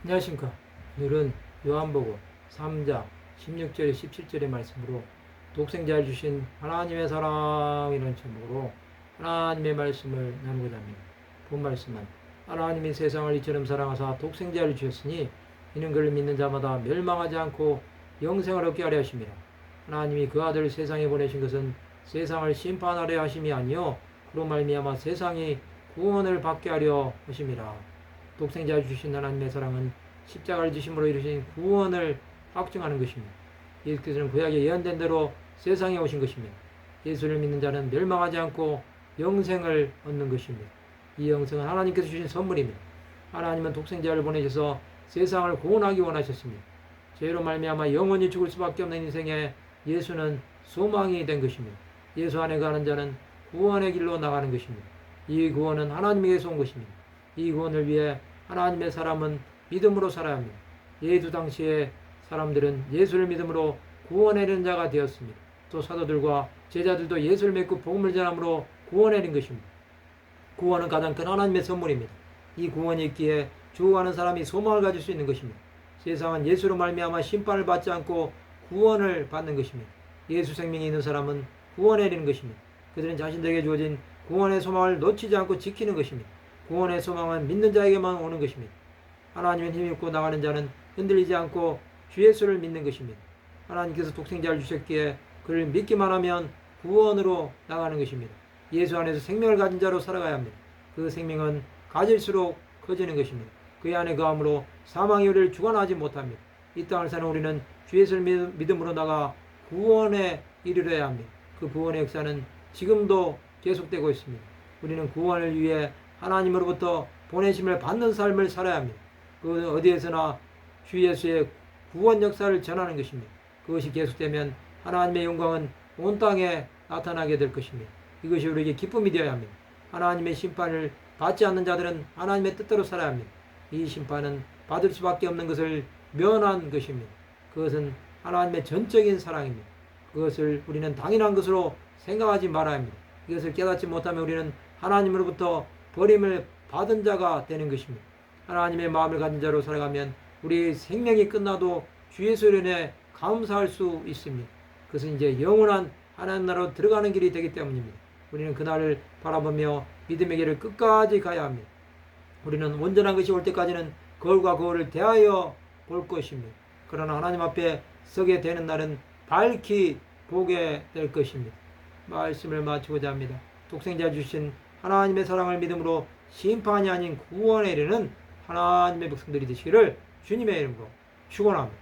안녕하십니까. 오늘은 요한복음 3장 16절 17절의 말씀으로 독생자를 주신 하나님의 사랑이라는 제목으로 하나님의 말씀을 나누고자 합니다. 본 말씀은 하나님이 세상을 이처럼 사랑하사 독생자를 주셨으니 이는 그를 믿는 자마다 멸망하지 않고 영생을 얻게 하려 하심이라. 하나님이 그 아들을 세상에 보내신 것은 세상을 심판하려 하심이 아니요 그로 말미암아 세상이 구원을 받게 하려 하심이라. 독생자를 주신 하나님의 사랑은 십자가를 지심으로 이루신 구원을 확증하는 것입니다. 예수께서는 구약에 예언된 대로 세상에 오신 것입니다. 예수를 믿는 자는 멸망하지 않고 영생을 얻는 것입니다. 이 영생은 하나님께서 주신 선물입니다. 하나님은 독생자를 보내셔서 세상을 구원하기 원하셨습니다. 죄로 말미암아 영원히 죽을 수밖에 없는 인생에 예수는 소망이 된 것입니다. 예수 안에 가는 자는 구원의 길로 나가는 것입니다. 이 구원은 하나님에게서 온 것입니다. 이 구원을 위해 하나님의 사람은 믿음으로 살아야 합니다. 예수 당시의 사람들은 예수를 믿음으로 구원에 이른 자가 되었습니다. 또 사도들과 제자들도 예수를 믿고 복음을 전함으로 구원에 이른 것입니다. 구원은 가장 큰 하나님의 선물입니다. 이 구원이 있기에 죽어가는 사람이 소망을 가질 수 있는 것입니다. 세상은 예수로 말미암아 심판을 받지 않고 구원을 받는 것입니다. 예수 생명이 있는 사람은 구원에 이르는 것입니다. 그들은 자신들에게 주어진 구원의 소망을 놓치지 않고 지키는 것입니다. 구원의 소망은 믿는 자에게만 오는 것입니다. 하나님의 힘입고 나가는 자는 흔들리지 않고 주 예수를 믿는 것입니다. 하나님께서 독생자를 주셨기에 그를 믿기만 하면 구원으로 나가는 것입니다. 예수 안에서 생명을 가진 자로 살아가야 합니다. 그 생명은 가질수록 커지는 것입니다. 그 안에 거함으로 사망이 우리를 주관하지 못합니다. 이 땅을 사는 우리는 주 예수를 믿음으로 나가 구원에 이르러야 합니다. 그 구원의 역사는 지금도 계속되고 있습니다. 우리는 구원을 위해 하나님으로부터 보내심을 받는 삶을 살아야 합니다. 그 어디에서나 주 예수의 구원 역사를 전하는 것입니다. 그것이 계속되면 하나님의 영광은 온 땅에 나타나게 될 것입니다. 이것이 우리에게 기쁨이 되어야 합니다. 하나님의 심판을 받지 않는 자들은 하나님의 뜻대로 살아야 합니다. 이 심판은 받을 수밖에 없는 것을 면한 것입니다. 그것은 하나님의 전적인 사랑입니다. 그것을 우리는 당연한 것으로 생각하지 말아야 합니다. 이것을 깨닫지 못하면 우리는 하나님으로부터 버림을 받은 자가 되는 것입니다. 하나님의 마음을 가진 자로 살아가면 우리의 생명이 끝나도 주 예수로 인해 감사할 수 있습니다. 그것은 이제 영원한 하나님 나라로 들어가는 길이 되기 때문입니다. 우리는 그날을 바라보며 믿음의 길을 끝까지 가야 합니다. 우리는 온전한 것이 올 때까지는 거울과 거울을 대하여 볼 것입니다. 그러나 하나님 앞에 서게 되는 날은 밝히 보게 될 것입니다. 말씀을 마치고자 합니다. 독생자 주신 하나님의 사랑을 믿음으로 심판이 아닌 구원에 이르는 하나님의 백성들이 되시기를 주님의 이름으로 축원합니다.